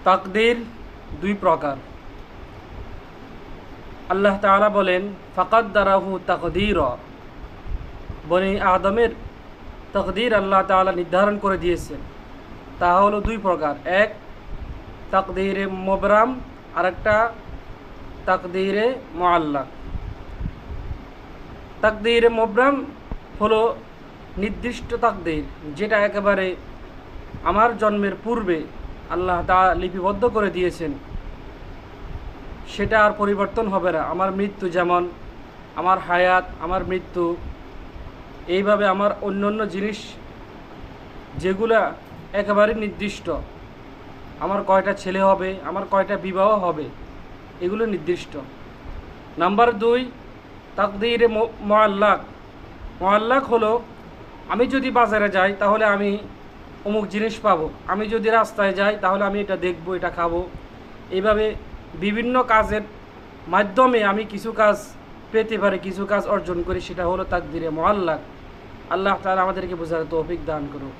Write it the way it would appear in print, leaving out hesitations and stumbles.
তাকদীর দুই প্রকার। আল্লাহ তাআলা বলেন ফাকাদ্দারাহু তাকদীরা, বনি আদমের তাকদীর আল্লাহ তাআলা নির্ধারণ করে দিয়েছেন। তা হলো দুই প্রকার, এক তাকদীরে মুবরাম, আরেকটা তাকদীরে মুআল্লাক। তাকদীরে মুবরাম হলো নির্দিষ্ট তাকদীর, যেটা একেবারে আমার জন্মের পূর্বে আল্লাহ তাআলা লিপিবদ্ধ করে দিয়েছেন, সেটা আর পরিবর্তন হবে না। আমার মৃত্যু যেমন, আমার হায়াত, আমার মৃত্যু, এইভাবে আমার অন্য অন্য জিনিস যেগুলা একেবারে নির্দিষ্ট, আমার কয়টা ছেলে হবে, আমার কয়টা বিবাহ হবে, এগুলো নির্দিষ্ট। নাম্বার দুই তাকদীরে মুআল্লাক। মুআল্লাক হলো আমি যদি বাজারে যাই তাহলে আমি অমুক জিনিস পাবো, আমি যদি রাস্তায় যাই তাহলে আমি এটা দেখব, এটা খাবো। এইভাবে বিভিন্ন কাজের মাধ্যমে আমি কিছু কাজ পেতে পারি, কিছু কাজ অর্জন করি, সেটা হলো তাকদীরে মুআল্লাক। আল্লাহ তাআলা আমাদেরকে বোঝার তৌফিক দান করুক।